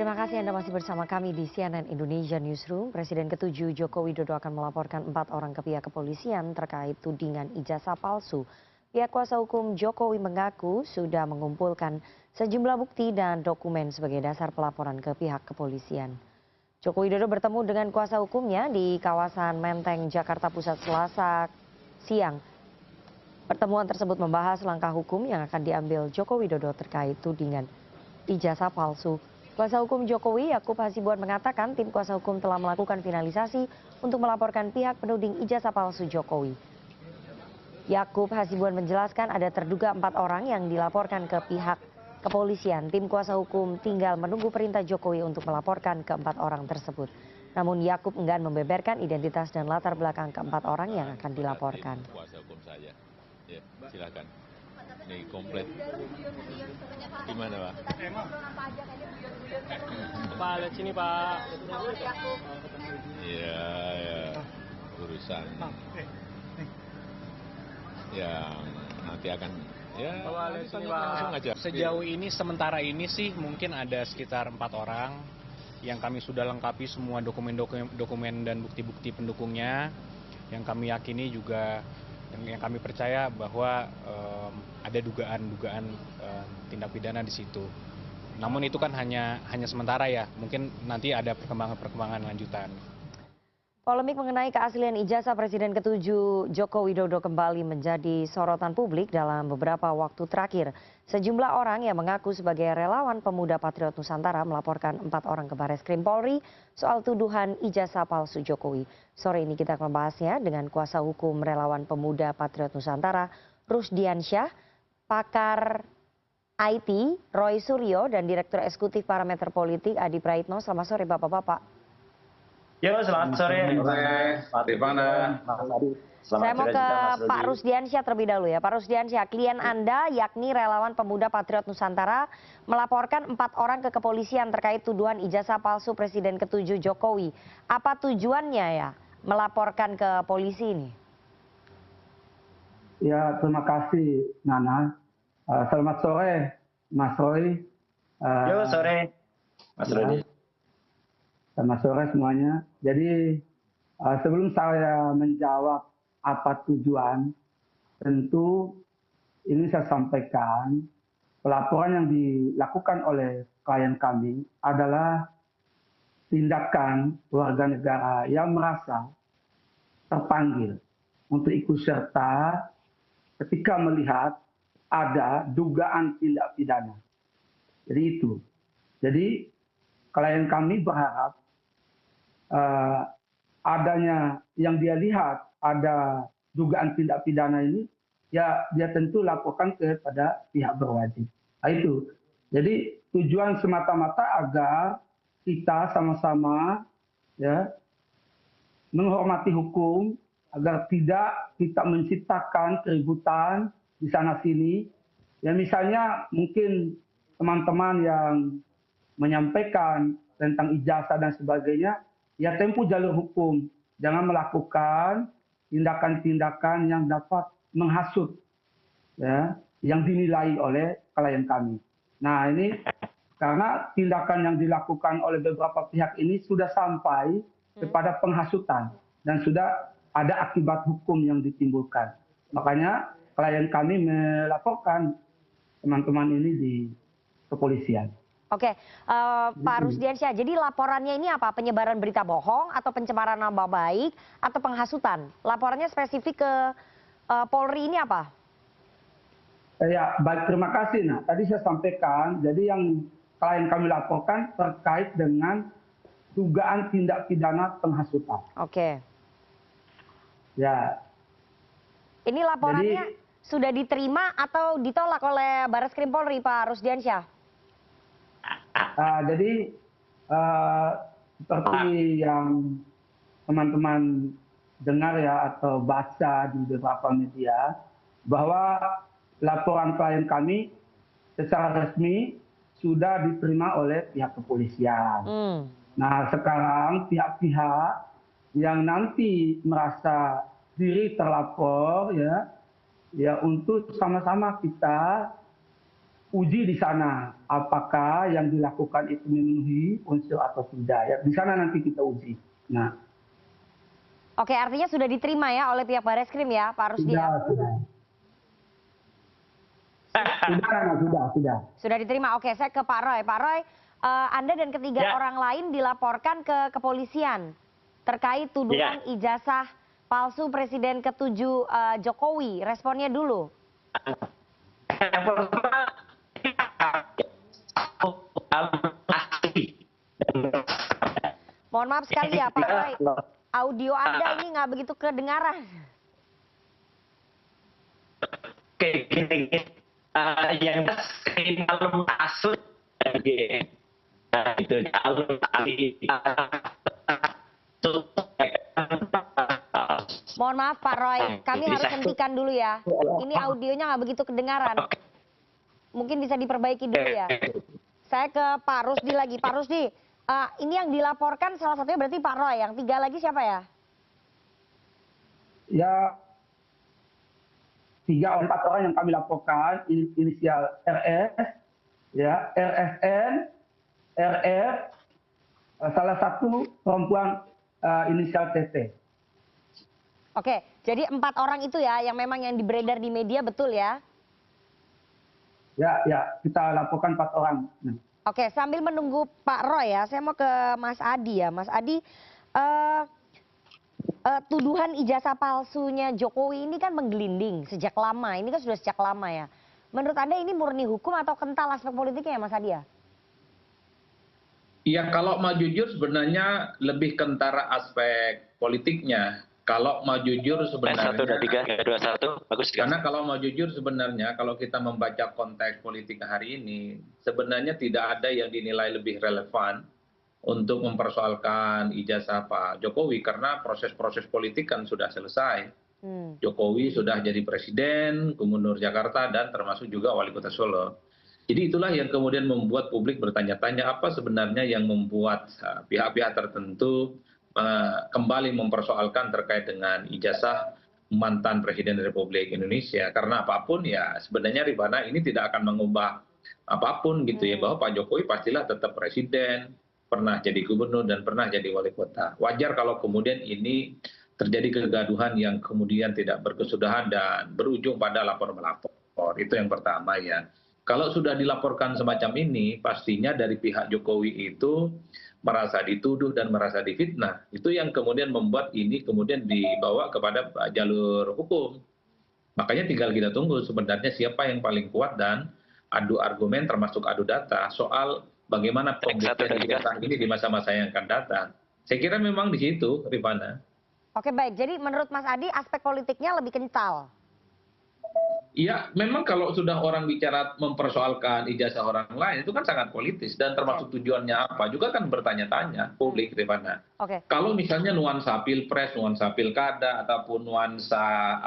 Terima kasih Anda masih bersama kami di CNN Indonesia Newsroom. Presiden ke-7 Joko Widodo akan melaporkan 4 orang ke pihak kepolisian terkait tudingan ijazah palsu. Pihak kuasa hukum Jokowi mengaku sudah mengumpulkan sejumlah bukti dan dokumen sebagai dasar pelaporan ke pihak kepolisian. Joko Widodo bertemu dengan kuasa hukumnya di kawasan Menteng, Jakarta Pusat Selasa siang. Pertemuan tersebut membahas langkah hukum yang akan diambil Joko Widodo terkait tudingan ijazah palsu. Kuasa hukum Jokowi, Yakub Hasibuan mengatakan tim kuasa hukum telah melakukan finalisasi untuk melaporkan pihak penuding ijazah palsu Jokowi. Yakub Hasibuan menjelaskan ada terduga 4 orang yang dilaporkan ke pihak kepolisian. Tim kuasa hukum tinggal menunggu perintah Jokowi untuk melaporkan ke 4 orang tersebut. Namun Yakub enggan membeberkan identitas dan latar belakang ke-4 orang yang akan dilaporkan. Kuasa hukum saya, ya silakan. Ini komplit. Gimana Pak? Pak, lihat sini Pak. Iya, ya. Urusan yang nanti akan ya Lihat sini langsung Pak. aja. Sejauh ini sementara ini sih mungkin ada sekitar 4 orang yang kami sudah lengkapi semua dokumen dan bukti-bukti pendukungnya. Yang kami yakini juga yang kami percaya bahwa ada dugaan tindak pidana di situ. Namun itu kan hanya sementara ya, mungkin nanti ada perkembangan lanjutan. Polemik mengenai keaslian ijazah Presiden ke-7 Joko Widodo kembali menjadi sorotan publik dalam beberapa waktu terakhir. Sejumlah orang yang mengaku sebagai relawan pemuda Patriot Nusantara melaporkan 4 orang ke Barreskrim Polri soal tuduhan ijazah palsu Jokowi. Sore ini kita akan membahasnya dengan kuasa hukum relawan pemuda Patriot Nusantara, Rusdiansyah, pakar IT, Roy Suryo, dan Direktur Eksekutif Parameter Politik, Adi Praitno. Selamat sore Bapak-Bapak. Yo, selamat sore. Pak Rifana. Saya mau ke Pak Rusdiansyah terlebih dahulu ya. Pak Rusdiansyah, klien Anda yakni relawan pemuda Patriot Nusantara melaporkan 4 orang ke kepolisian terkait tuduhan ijazah palsu Presiden ke-7 Jokowi. Apa tujuannya ya melaporkan ke polisi ini? Ya, terima kasih Nana. Selamat sore Mas Roy. Yo, sore Mas Rudi. Selamat sore semuanya. Jadi sebelum saya menjawab apa tujuan, tentu ini saya sampaikan pelaporan yang dilakukan oleh klien kami adalah tindakan warga negara yang merasa terpanggil untuk ikut serta ketika melihat ada dugaan tindak pidana. Jadi itu. Jadi klien kami berharap adanya yang dia lihat ada dugaan tindak pidana ini, ya dia tentu laporkan kepada pihak berwajib. Nah, itu. Jadi tujuan semata-mata agar kita sama-sama ya menghormati hukum agar tidak kita menciptakan keributan di sana sini. Ya misalnya mungkin teman-teman yang menyampaikan tentang ijazah dan sebagainya, ya tempuh jalur hukum. Jangan melakukan tindakan-tindakan yang dapat menghasut ya, yang dinilai oleh klien kami. Nah ini karena tindakan yang dilakukan oleh beberapa pihak ini sudah sampai kepada penghasutan dan sudah ada akibat hukum yang ditimbulkan. Makanya klien kami melaporkan teman-teman ini di kepolisian. Oke, Pak Rusdiansyah, jadi laporannya ini apa? Penyebaran berita bohong atau pencemaran nama baik atau penghasutan? Laporannya spesifik ke Polri ini apa? Ya, baik, terima kasih. Nah, tadi saya sampaikan, jadi yang klien kami laporkan terkait dengan dugaan tindak pidana penghasutan. Oke. Ya. Ini laporannya sudah diterima atau ditolak oleh Barreskrim Polri, Pak Rusdiansyah? Jadi seperti yang teman-teman dengar ya atau baca di beberapa media bahwa laporan klien kami secara resmi sudah diterima oleh pihak kepolisian. Nah sekarang pihak-pihak yang nanti merasa diri terlapor ya untuk sama-sama kita uji di sana apakah yang dilakukan itu memenuhi unsur atau tidak. Ya, di sana nanti kita uji. Nah, Oke, artinya sudah diterima ya oleh pihak Barreskrim ya, Pak Rusdi ya? Sudah. Sudah diterima. Oke, saya ke Pak Roy. Pak Roy, Anda dan ketiga Ya. orang lain dilaporkan ke kepolisian terkait tuduhan ijazah palsu Presiden ke-7 Jokowi. Responnya dulu. Yang pertama, Mohon maaf sekali ya Pak Roy, audio Anda ini nggak begitu kedengaran. Oke, gini. Yang malam asut itu Mohon maaf Pak Roy, kami harus hentikan dulu ya. Ini audionya nggak begitu kedengaran. Mungkin bisa diperbaiki dulu ya. Saya ke Pak Rusdi lagi. Pak Rusdi, ini yang dilaporkan salah satunya berarti Pak Roy. Yang tiga lagi siapa ya? Ya, 3 4 orang yang kami laporkan, inisial RS, ya, RSN, RR, salah satu perempuan inisial TT. Oke, jadi 4 orang itu ya yang memang yang beredar di media, betul ya? Ya, kita laporkan 4 orang. Oke, sambil menunggu Pak Roy ya, saya mau ke Mas Adi ya. Mas Adi, tuduhan ijazah palsunya Jokowi ini kan menggelinding sejak lama. Ini kan sudah sejak lama ya. Menurut Anda ini murni hukum atau kental aspek politiknya ya Mas Adi ya? Ya kalau mau jujur sebenarnya lebih kentara aspek politiknya. Kalau mau jujur sebenarnya, 1, 2, 3, 2, 1, bagus. karena kalau mau jujur sebenarnya kalau kita membaca konteks politik hari ini, sebenarnya tidak ada yang dinilai lebih relevan untuk mempersoalkan ijazah Pak Jokowi karena proses-proses politik kan sudah selesai. Jokowi sudah jadi presiden, gubernur Jakarta dan termasuk juga wali kota Solo. Jadi itulah yang kemudian membuat publik bertanya-tanya apa sebenarnya yang membuat pihak-pihak tertentu kembali mempersoalkan terkait dengan ijazah mantan Presiden Republik Indonesia. Karena apapun ya sebenarnya Rifana ini tidak akan mengubah apapun gitu ya, bahwa Pak Jokowi pastilah tetap presiden, pernah jadi gubernur dan pernah jadi wali kota. Wajar kalau kemudian ini terjadi kegaduhan yang kemudian tidak berkesudahan dan berujung pada lapor melapor. Itu yang pertama ya. Kalau sudah dilaporkan semacam ini, pastinya dari pihak Jokowi itu merasa dituduh dan merasa difitnah. Itu yang kemudian membuat ini kemudian dibawa kepada jalur hukum. Makanya tinggal kita tunggu sebenarnya siapa yang paling kuat dan adu argumen termasuk adu data soal bagaimana pembuktian ijazah ini di masa-masa yang akan datang. Saya kira memang di situ, Rifana. Oke baik, jadi menurut Mas Adi aspek politiknya lebih kental. Ya, memang kalau sudah orang bicara mempersoalkan ijazah orang lain itu kan sangat politis dan termasuk tujuannya apa juga kan bertanya-tanya publik Rifana. Kalau misalnya nuansa pilpres, nuansa pilkada ataupun nuansa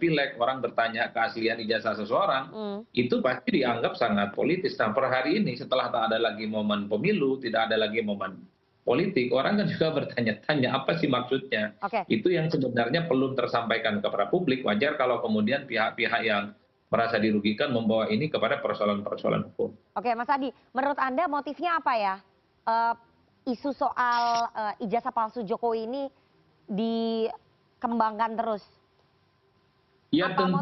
pileg orang bertanya keaslian ijazah seseorang itu pasti dianggap sangat politis. Nah per hari ini setelah tak ada lagi momen pemilu, tidak ada lagi momen politik, orang kan juga bertanya-tanya apa sih maksudnya. Itu yang sebenarnya belum tersampaikan kepada publik. Wajar kalau kemudian pihak-pihak yang merasa dirugikan membawa ini kepada persoalan-persoalan hukum. Oke Mas Adi, menurut Anda motifnya apa ya? Isu soal ijazah palsu Jokowi ini dikembangkan terus. Ya Apa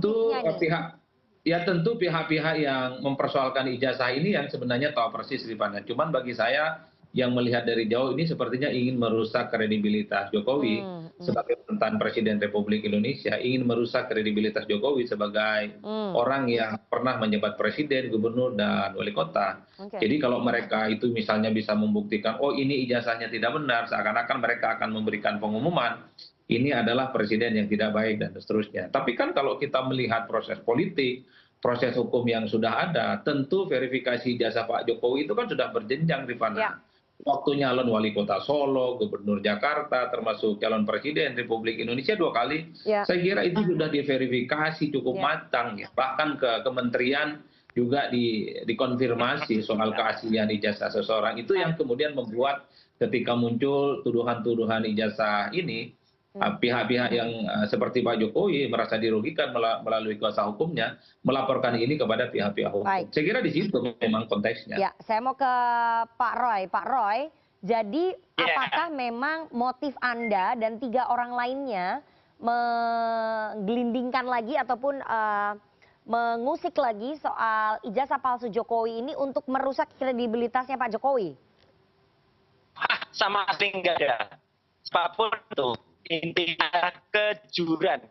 tentu pihak-pihak yang mempersoalkan ijazah ini yang sebenarnya tahu persis Rifana. Cuman bagi saya yang melihat dari jauh ini sepertinya ingin merusak kredibilitas Jokowi sebagai mantan Presiden Republik Indonesia, ingin merusak kredibilitas Jokowi sebagai orang yang pernah menjabat presiden, gubernur, dan wali kota. Jadi kalau mereka itu misalnya bisa membuktikan, oh ini ijazahnya tidak benar, seakan-akan mereka akan memberikan pengumuman, ini adalah presiden yang tidak baik dan seterusnya. Tapi kan kalau kita melihat proses politik, proses hukum yang sudah ada, tentu verifikasi ijazah Pak Jokowi itu kan sudah berjenjang Rifana. Waktu nyalon wali kota Solo, gubernur Jakarta, termasuk calon presiden Republik Indonesia 2 kali, saya kira itu sudah diverifikasi cukup matang ya. Bahkan ke kementerian juga dikonfirmasi soal keaslian ijazah seseorang. Itu yang kemudian membuat ketika muncul tuduhan-tuduhan ijazah ini, pihak-pihak yang seperti Pak Jokowi merasa dirugikan melalui kuasa hukumnya melaporkan ini kepada pihak-pihak hukum. Baik. Saya kira di situ memang konteksnya. Ya, saya mau ke Pak Roy. Pak Roy, jadi Ya. apakah memang motif Anda dan 3 orang lainnya menggelindingkan lagi ataupun mengusik lagi soal ijazah palsu Jokowi ini untuk merusak kredibilitasnya Pak Jokowi? Sama sekali nggak ada. Apapun itu, intinya kejujuran.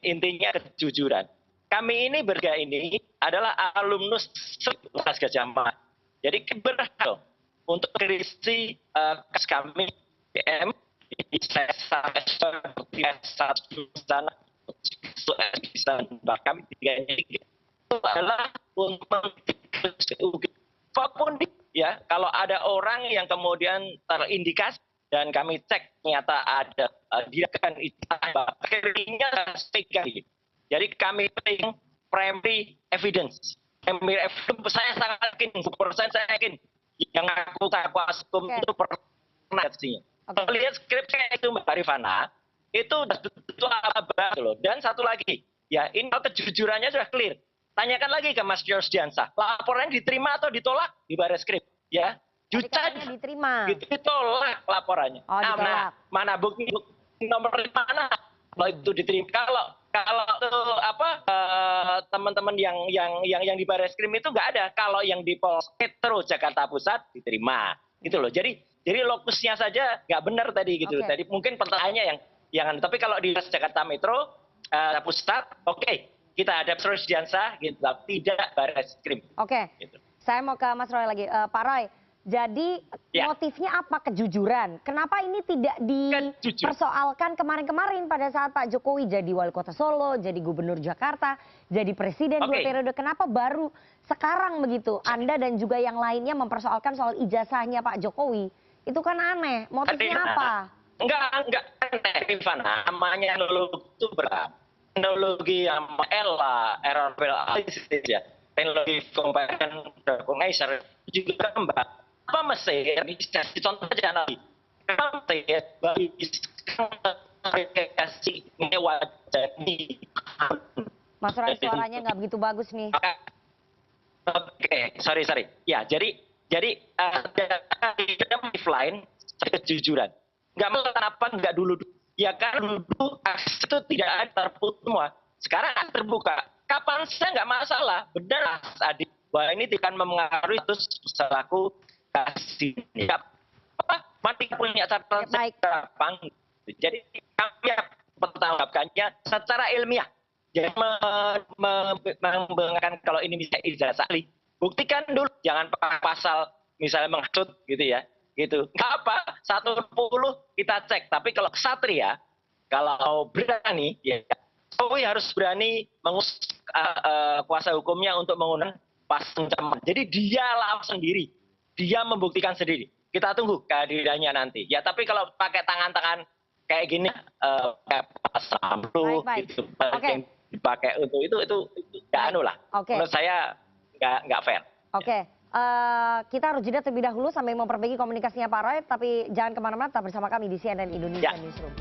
Intinya kejujuran. Kami ini bertiga ini adalah alumnus Universitas Gadjah Mada. Jadi berhak untuk kritik kasus kami PM di kami tiga ini itu adalah untuk apapun ya, kalau ada orang yang kemudian terindikasi dan kami cek ternyata ada dia kan akhirnya sekali. Jadi kami penting primary evidence. Primary evidence saya sangat yakin, 100% saya yakin yang aku kuasa hukum itu pernah sih. Kalau lihat skripnya itu Mbak Rifana, itu betul abad loh. Dan satu lagi, ya ini kalau kejujurannya sudah clear. Tanyakan lagi ke Mas Yosdiansah, laporannya diterima atau ditolak di Barreskrim, ya? Jujur diterima. Gitu, ditolak laporannya. Oh, ditolak. Mana bukti nomor mana? Kalau itu diterima, kalau teman-teman yang di Barreskrim itu nggak ada. Kalau yang di Polres Metro Jakarta Pusat diterima, gitu loh. Jadi lokusnya saja nggak benar tadi gitu. Tadi mungkin pertanyaannya yang tapi kalau di Jakarta Metro Pusat, oke, kita ada Mas Yosdiansah, gitu, tidak Barreskrim. Oke. Gitu. Saya mau ke Mas Roy lagi, Pak Roy. Jadi motifnya apa? Kejujuran. Kenapa ini tidak dipersoalkan kemarin-kemarin pada saat Pak Jokowi jadi wali kota Solo, jadi gubernur Jakarta, jadi presiden 2 periode. Kenapa baru sekarang begitu Anda dan juga yang lainnya mempersoalkan soal ijazahnya Pak Jokowi? Itu kan aneh. Motifnya apa? Enggak aneh, Rifana. Namanya teknologi itu berat. Teknologi Ella, error analysis ya. Teknologi comparison recognition juga Mbak. Apa Mesir, bisa contoh aja nanti. Mesir, kasih wajah ini. Mas Roy, suaranya nggak begitu bagus nih. Oke, sorry. Ya, jadi ada motif lain, kejujuran. Nggak mau kenapa nggak dulu. Ya kan dulu itu tidak ada terputus semua. Sekarang terbuka. Kapan saya nggak masalah. Benar Mas Adi. Bahwa ini tidak mempengaruhi terus selaku kasih. Mati punya catatan gampang. Jadi kami pertanggapkannya secara ilmiah. Jadi mengatakan kalau ini bisa ijazah ahli. Buktikan dulu. Jangan pakai pasal misalnya menghasut gitu ya. Gitu. Nggak apa. 110 kita cek. Tapi kalau kesatria, kalau berani, ya Jokowi harus berani mengusut kuasa hukumnya untuk menggunakan pasal ancaman. Jadi dia langsung sendiri. Dia membuktikan sendiri. Kita tunggu kehadirannya nanti. Ya tapi kalau pakai tangan-tangan kayak gini, kayak pasal gitu, yang dipakai untuk itu nggak anu lah. Menurut saya nggak fair. Oke. Kita harus jeda terlebih dahulu sambil memperbaiki komunikasinya Pak Roy. Tapi jangan kemana-mana, tetap bersama kami di CNN Indonesia Newsroom.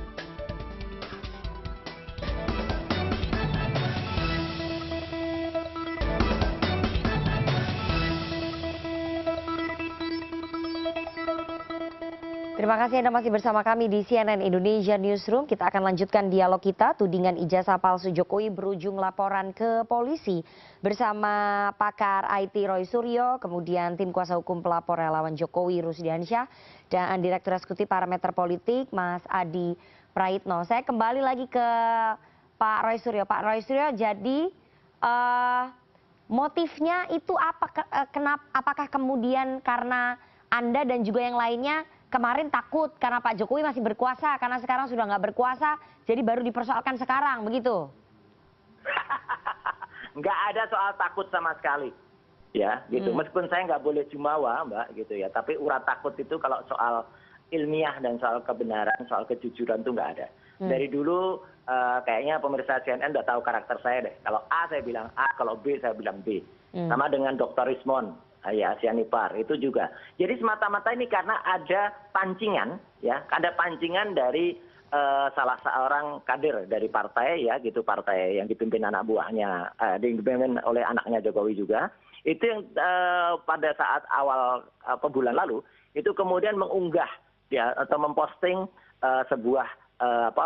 Terima kasih Anda masih bersama kami di CNN Indonesia Newsroom. Kita akan lanjutkan dialog kita. Tudingan ijazah palsu Jokowi berujung laporan ke polisi bersama pakar IT Roy Suryo, kemudian tim kuasa hukum pelapor relawan Jokowi Rusdiansyah, dan Direktur Eksekutif Parameter Politik Mas Adi Praitno. Saya kembali lagi ke Pak Roy Suryo. Pak Roy Suryo, jadi motifnya itu apa? Apakah kemudian karena Anda dan juga yang lainnya kemarin takut karena Pak Jokowi masih berkuasa, karena sekarang sudah nggak berkuasa, jadi baru dipersoalkan sekarang, begitu? Nggak ada soal takut sama sekali, ya, gitu. Meskipun saya nggak boleh jumawa, Mbak, gitu ya. Tapi urat takut itu kalau soal ilmiah dan soal kebenaran, soal kejujuran itu nggak ada. Dari dulu kayaknya pemirsa CNN udah tahu karakter saya deh. Kalau A saya bilang A, kalau B saya bilang B. Sama dengan Dr. Rismond. Ya, Sianipar itu juga. Jadi semata-mata ini karena ada pancingan, ya, ada pancingan dari salah seorang kader dari partai ya gitu, partai yang dipimpin anak buahnya, dipimpin oleh anaknya Jokowi juga, itu yang pada saat awal bulan lalu itu kemudian mengunggah ya atau memposting sebuah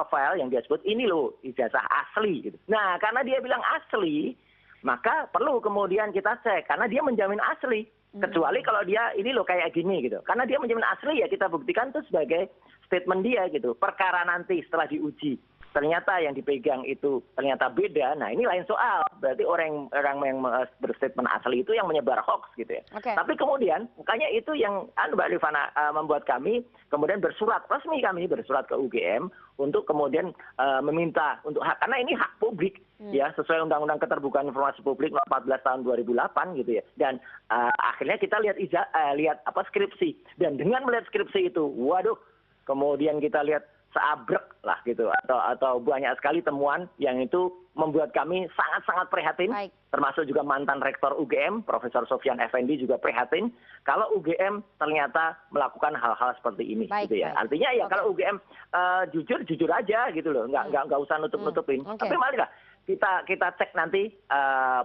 file yang dia sebut ini loh ijazah asli gitu. Nah, karena dia bilang asli, maka perlu kemudian kita cek karena dia menjamin asli. Kecuali kalau dia ini loh kayak gini gitu. Karena dia menjamin asli ya kita buktikan itu sebagai statement dia gitu. Perkara nanti setelah diuji ternyata yang dipegang itu ternyata beda. Nah, ini lain soal. Berarti orang yang berstatement asli itu yang menyebar hoax gitu ya. Oke. Tapi kemudian makanya itu yang Mbak Rifana membuat kami kemudian bersurat resmi, kami bersurat ke UGM untuk kemudian meminta untuk hak, karena ini hak publik ya sesuai Undang-Undang Keterbukaan Informasi Publik nomor 14 tahun 2008 gitu ya. Dan akhirnya kita lihat skripsi, dan dengan melihat skripsi itu, waduh, kemudian kita lihat seabrek lah gitu atau banyak sekali temuan yang itu membuat kami sangat-sangat prihatin. Baik. Termasuk juga mantan rektor UGM Profesor Sofyan Effendi juga prihatin kalau UGM ternyata melakukan hal-hal seperti ini. Baik, gitu ya. baik. Artinya ya Oke. kalau UGM jujur aja gitu loh, nggak usah nutup-nutupin. Oke. Tapi marilah kita cek nanti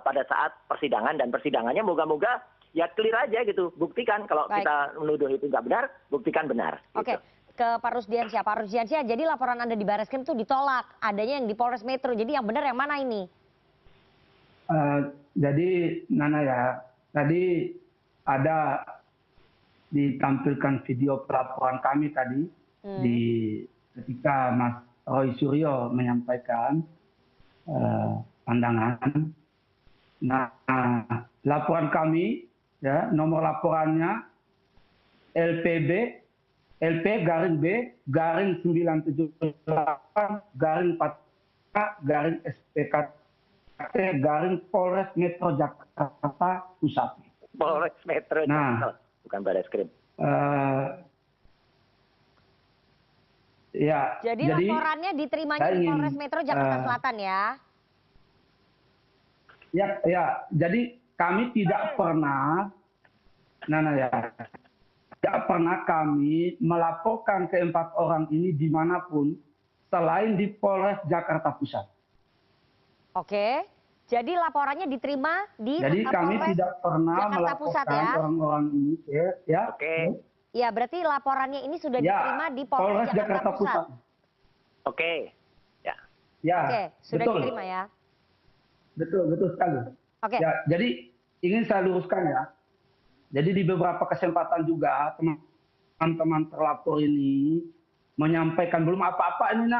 pada saat persidangan, dan persidangannya moga-moga ya clear aja gitu, buktikan kalau Baik. kita menuduh itu nggak benar, buktikan benar. Oke, Gitu. ke Pak Rusdiansyah. Pak Rusdiansyah, jadi laporan Anda di Barreskrim itu ditolak, adanya yang di Polres Metro. Jadi yang benar yang mana ini? Jadi Nana ya, tadi ada ditampilkan video pelaporan kami tadi di ketika Mas Roy Suryo menyampaikan pandangan. Nah, laporan kami ya, nomor laporannya LPB/4K/98/SPKT Polres Metro Jakarta Pusat. Polres Metro Nah. Jakarta, bukan Barreskrim. Ya, Jadi laporannya diterimanya saya di ingin, Polres Metro Jakarta Selatan ya? ya, jadi kami tidak pernah, Nana ya, tidak pernah kami melaporkan keempat orang ini dimanapun selain di Polres Jakarta Pusat. Oke, jadi laporannya diterima di Jadi kami Polres tidak pernah Jakarta Pusat melaporkan ya? orang-orang ini, ya. Oke. Ya, berarti laporannya ini sudah Ya, diterima di Polres Jakarta Pusat. Oke. Ya. Ya, Oke, sudah betul. diterima ya? Betul sekali. Oke. Ya, jadi ingin saya luruskan ya. Jadi di beberapa kesempatan juga teman-teman terlapor ini menyampaikan belum apa-apa ini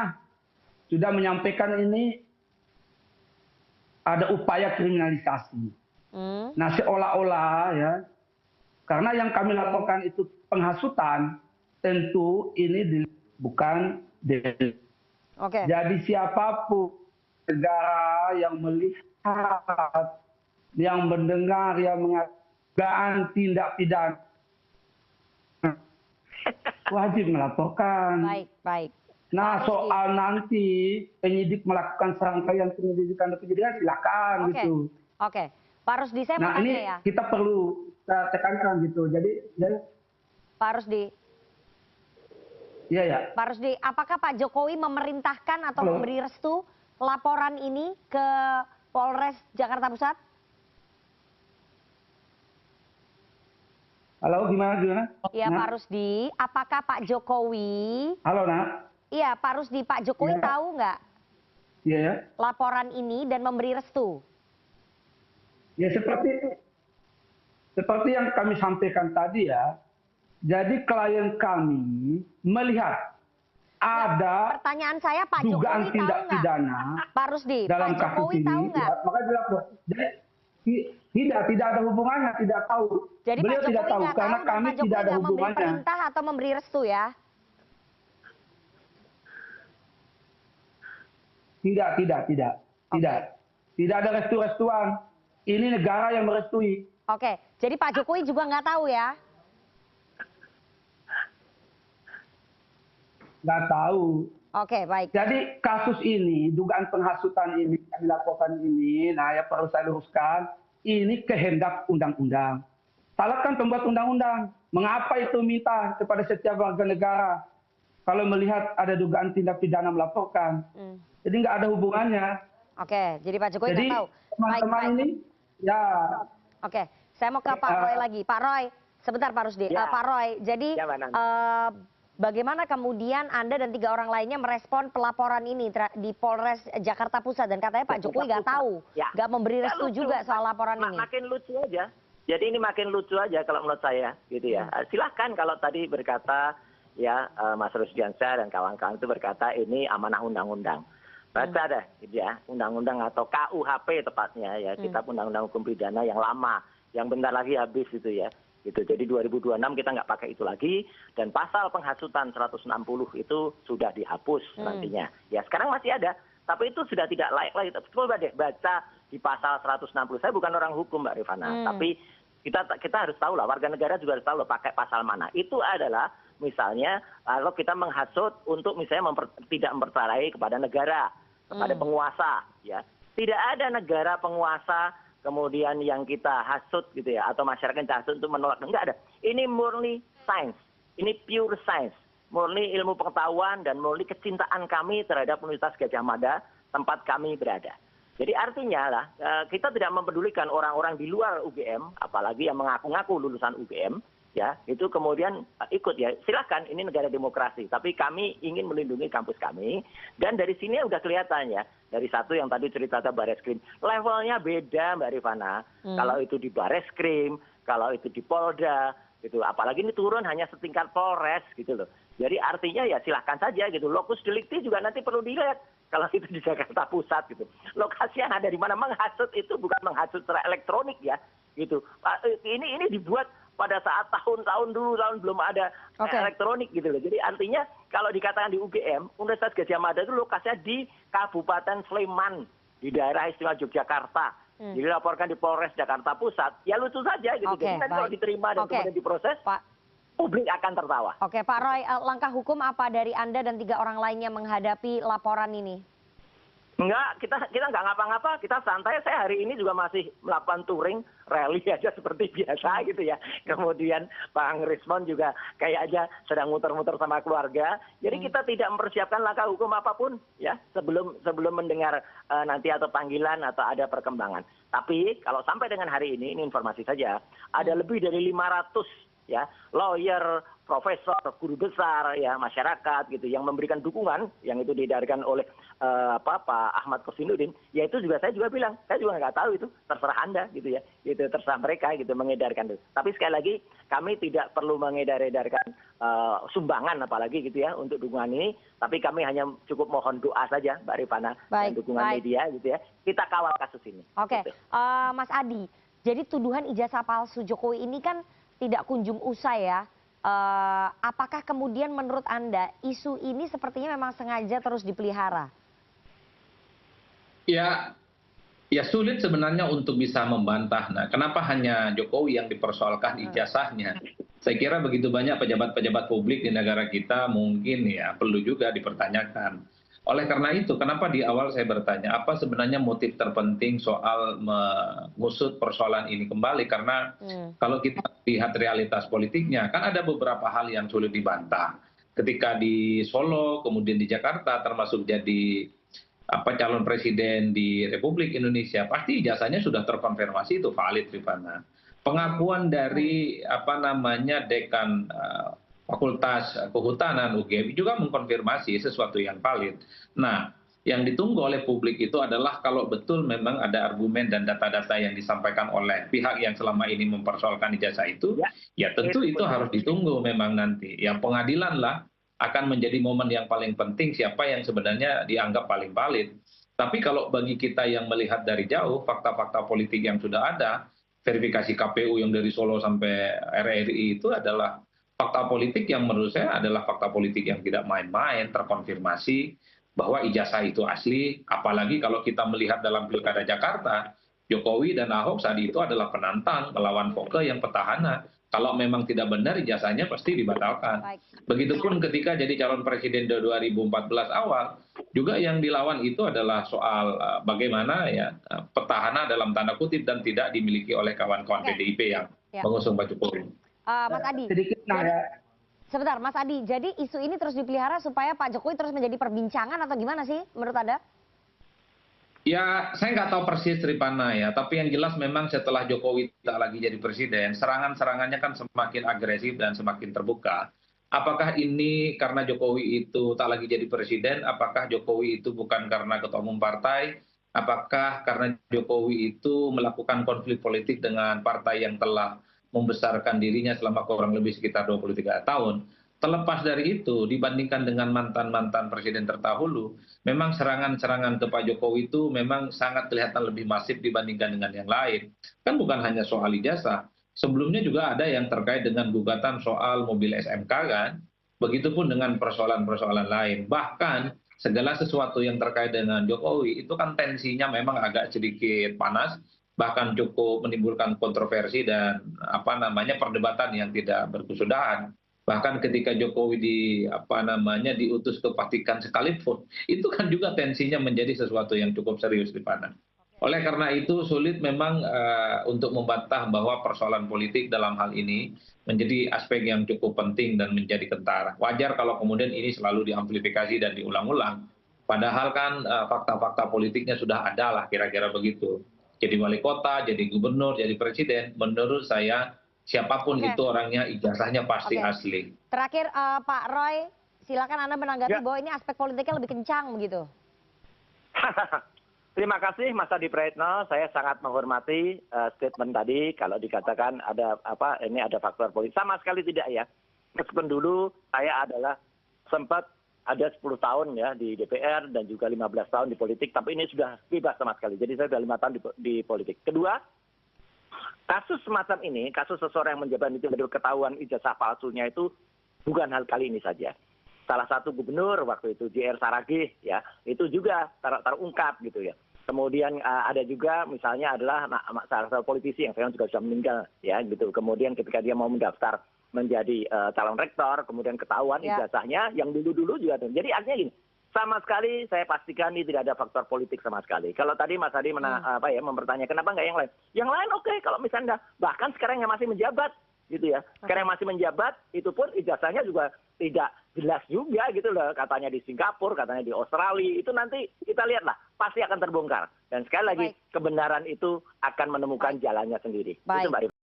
sudah menyampaikan ini ada upaya kriminalisasi. Nah, seolah-olah ya, karena yang kami laporkan itu penghasutan, tentu ini bukan delik. Oke. Jadi siapapun negara yang melihat, yang mendengar, yang mengatakan tindak pidana wajib melaporkan. Baik. Nah, Pak Rusdi. soal nanti penyidik melakukan serangkaian penyelidikan silakan Oke. gitu. Oke, Pak Rusdi, saya mau Nah, tanya ini ya. kita perlu tekankan gitu. Jadi Pak Rusdi, ya. Pak Rusdi, apakah Pak Jokowi memerintahkan atau Halo. memberi restu laporan ini ke Polres Jakarta Pusat? Halo, gimana? Iya, Nah? Pak Rusdi, apakah Pak Jokowi? Halo, Nak. Iya, Pak Rusdi, Pak Jokowi Ya. tahu nggak Iya ya. laporan ini dan memberi restu? Ya seperti yang kami sampaikan tadi ya. Jadi klien kami melihat ada Pertanyaan saya, Pak dugaan Jokowi tahu tindak nggak? pidana Pak Rusdi, dalam Pak kasus Jokowi ini. tahu nggak? Ya, maka dilapor. Jadi tidak ada hubungannya, tidak tahu. Jadi Beliau Pak tidak Jokowi tahu nggak karena tahu dan kami Pak Jokowi tidak ada nggak memberi hubungannya. perintah atau memberi restu ya? Tidak. Tidak ada restu-restuan. Ini negara yang merestui. Oke, jadi Pak Jokowi juga nggak tahu ya? Nggak tahu. Oke, baik. Jadi kasus ini, dugaan penghasutan ini yang dilaporkan ini, ya perlu saya luruskan, ini kehendak undang-undang. Salahkan pembuat undang-undang. Mengapa itu minta kepada setiap warga negara kalau melihat ada dugaan tindak pidana melaporkan. Jadi nggak ada hubungannya. Oke, jadi Pak Jokowi Jadi nggak tahu. teman-teman ini, ya. Oke, saya mau ke Pak Roy lagi. Pak Roy, sebentar Pak Rusdi. Ya. Pak Roy, jadi Ya, Mbak Nana. bagaimana kemudian Anda dan 3 orang lainnya merespon pelaporan ini di Polres Jakarta Pusat, dan katanya Pak Jokowi nggak tahu, Ya. nggak memberi Ya, restu lucu. juga soal laporan ini. Makin lucu aja. Jadi ini makin lucu aja kalau menurut saya, gitu ya. Silahkan kalau tadi berkata ya Mas Rusdiansyah dan kawan-kawan itu berkata ini amanah undang-undang. Baca deh, gitu ya, undang-undang atau KUHP tepatnya ya, Kitab Undang-Undang Hukum Pidana yang lama, yang bentar lagi habis itu ya. Gitu. Jadi 2026 kita nggak pakai itu lagi, dan pasal penghasutan 160 itu sudah dihapus nantinya. Ya sekarang masih ada, tapi itu sudah tidak layak lagi. Coba deh baca di pasal 160. Saya bukan orang hukum Mbak Rifana, tapi kita harus tahu lah, warga negara juga harus tahu lah pakai pasal mana. Itu adalah misalnya kalau kita menghasut untuk misalnya tidak mempercayai kepada negara, kepada penguasa, ya. Tidak ada negara penguasa kemudian yang kita hasut gitu ya, atau masyarakat yang kita hasut untuk menolak. Enggak ada. Ini murni sains, ini pure science, murni ilmu pengetahuan dan murni kecintaan kami terhadap Universitas Gadjah Mada, tempat kami berada. Jadi artinya lah, kita tidak mempedulikan orang-orang di luar UGM, apalagi yang mengaku-ngaku lulusan UGM, ya, itu kemudian ikut ya, silakan, ini negara demokrasi. Tapi kami ingin melindungi kampus kami, dan dari sini udah kelihatan ya, dari satu yang tadi cerita Bareskrim, levelnya beda Mbak Rifana. Kalau itu di Bareskrim, kalau itu di Polda, gitu. Apalagi ini turun hanya setingkat Polres gitu loh. Jadi artinya ya silahkan saja gitu. Lokus delikti juga nanti perlu dilihat kalau itu di Jakarta Pusat gitu. Lokasi yang ada di mana, menghasut itu bukan menghasut secara elektronik ya, gitu. Ini dibuat pada saat tahun-tahun dulu, tahun belum ada elektronik gitu loh. Jadi artinya kalau dikatakan di UGM, Universitas Gadjah Mada itu lokasinya di Kabupaten Sleman, di daerah istimewa Yogyakarta. Jadi dilaporkan di Polres Jakarta Pusat, ya lucu saja gitu. Jadi nanti kalau diterima dan kemudian diproses, publik akan tertawa. Oke, Pak Roy, langkah hukum apa dari Anda dan 3 orang lainnya menghadapi laporan ini? Enggak, kita nggak ngapa-ngapa, kita santai. Saya hari ini juga masih melakukan touring, rally aja seperti biasa gitu ya. Kemudian Bang Rismon juga kayak aja sedang muter-muter sama keluarga. Jadi kita tidak mempersiapkan langkah hukum apapun ya sebelum mendengar nanti atau panggilan atau ada perkembangan. Tapi kalau sampai dengan hari ini informasi saja, ada lebih dari 500 ya lawyer, profesor, guru besar ya, masyarakat gitu yang memberikan dukungan, yang itu diedarkan oleh Pak Ahmad Kofinuddin. Ya itu juga saya juga bilang, saya juga nggak tahu, itu terserah Anda gitu ya, itu terserah mereka gitu mengedarkan itu. Tapi sekali lagi kami tidak perlu mengedar-edarkan sumbangan apalagi gitu ya untuk dukungan ini, tapi kami hanya cukup mohon doa saja Mbak Rifana dan dukungan media gitu ya, kita kawal kasus ini. Oke, gitu. Mas Adi, jadi tuduhan ijazah palsu Jokowi ini kan tidak kunjung usai ya. Apakah kemudian menurut Anda isu ini sepertinya memang sengaja terus dipelihara? Ya sulit sebenarnya untuk bisa membantah. Nah, kenapa hanya Jokowi yang dipersoalkan ijazahnya? Saya kira begitu banyak pejabat-pejabat publik di negara kita mungkin ya perlu juga dipertanyakan. Oleh karena itu, kenapa di awal saya bertanya, apa sebenarnya motif terpenting soal mengusut persoalan ini kembali? Karena kalau kita lihat realitas politiknya, kan ada beberapa hal yang sulit dibantah. Ketika di Solo, kemudian di Jakarta, termasuk jadi calon presiden di Republik Indonesia, pasti ijazahnya sudah terkonfirmasi itu valid, Rifana. Pengakuan dari dekan Fakultas Kehutanan UGM juga mengkonfirmasi sesuatu yang valid. Nah, yang ditunggu oleh publik itu adalah kalau betul memang ada argumen dan data-data yang disampaikan oleh pihak yang selama ini mempersoalkan ijazah itu, ya tentu itu harus ditunggu memang nanti. Yang pengadilan lah akan menjadi momen yang paling penting siapa yang sebenarnya dianggap paling valid. Tapi kalau bagi kita yang melihat dari jauh, fakta-fakta politik yang sudah ada, verifikasi KPU yang dari Solo sampai RRI itu adalah fakta politik yang menurut saya adalah fakta politik yang tidak main-main, terkonfirmasi bahwa ijazah itu asli. Apalagi kalau kita melihat dalam Pilkada Jakarta, Jokowi dan Ahok saat itu adalah penantang melawan Foke yang petahana. Kalau memang tidak benar ijazahnya pasti dibatalkan. Begitupun ketika jadi calon presiden 2014 awal, juga yang dilawan itu adalah soal bagaimana ya petahana dalam tanda kutip dan tidak dimiliki oleh kawan-kawan PDIP yang mengusung Pak Jokowi. Mas Adi, sedikit nah ya. Sebentar, Mas Adi. Jadi isu ini terus dipelihara supaya Pak Jokowi terus menjadi perbincangan atau gimana sih menurut Anda? Ya, saya nggak tahu persis Ripana ya, tapi yang jelas memang setelah Jokowi tidak lagi jadi presiden, serangan-serangannya kan semakin agresif dan semakin terbuka. Apakah ini karena Jokowi itu tak lagi jadi presiden? Apakah Jokowi itu bukan karena ketua umum partai? Apakah karena Jokowi itu melakukan konflik politik dengan partai yang telah membesarkan dirinya selama kurang lebih sekitar 23 tahun? Terlepas dari itu, dibandingkan dengan mantan-mantan presiden terdahulu, memang serangan-serangan ke Pak Jokowi itu memang sangat kelihatan lebih masif dibandingkan dengan yang lain. Kan bukan hanya soal ijazah, sebelumnya juga ada yang terkait dengan gugatan soal mobil SMK kan, begitupun dengan persoalan-persoalan lain. Bahkan segala sesuatu yang terkait dengan Jokowi itu kan tensinya memang agak sedikit panas, bahkan cukup menimbulkan kontroversi dan perdebatan yang tidak berkesudahan. Bahkan ketika Jokowi diutus ke Vatikan sekalipun, itu kan juga tensinya menjadi sesuatu yang cukup serius di sana. Oleh karena itu sulit memang untuk membantah bahwa persoalan politik dalam hal ini menjadi aspek yang cukup penting dan menjadi kentara. Wajar kalau kemudian ini selalu diamplifikasi dan diulang-ulang. Padahal kan fakta-fakta politiknya sudah ada lah kira-kira begitu. Jadi wali kota, jadi gubernur, jadi presiden, menurut saya siapapun itu orangnya ijazahnya pasti asli. Terakhir Pak Roy, silakan Anda menanggapi bahwa ini aspek politiknya lebih kencang begitu. Terima kasih Mas Adi Praetno, saya sangat menghormati statement tadi kalau dikatakan ini ada faktor politik. Sama sekali tidak ya. Meskipun dulu saya adalah sempat ada 10 tahun ya di DPR dan juga 15 tahun di politik, tapi ini sudah bebas sama sekali. Jadi saya sudah 5 tahun di politik. Kedua, kasus semacam ini, kasus seseorang yang menjabat itu dari ketahuan ijazah palsunya itu bukan hal kali ini saja. Salah satu gubernur waktu itu JR Saragih ya, itu juga terungkap gitu ya. Kemudian ada juga misalnya adalah salah satu politisi yang sekarang juga sudah meninggal ya gitu. Kemudian ketika dia mau mendaftar menjadi calon rektor, kemudian ketahuan ijazahnya yang dulu-dulu juga. Jadi artinya gini, sama sekali saya pastikan ini tidak ada faktor politik sama sekali. Kalau tadi Mas Adi mempertanyakan kenapa nggak yang lain? Yang lain oke, kalau misalnya bahkan sekarang yang masih menjabat gitu ya. Sekarang yang masih menjabat itu pun ijazahnya juga tidak jelas juga gitu loh. Katanya di Singapura, katanya di Australia. Itu nanti kita lihatlah, pasti akan terbongkar. Dan sekali lagi kebenaran itu akan menemukan jalannya sendiri. Itu Mbak Rifana.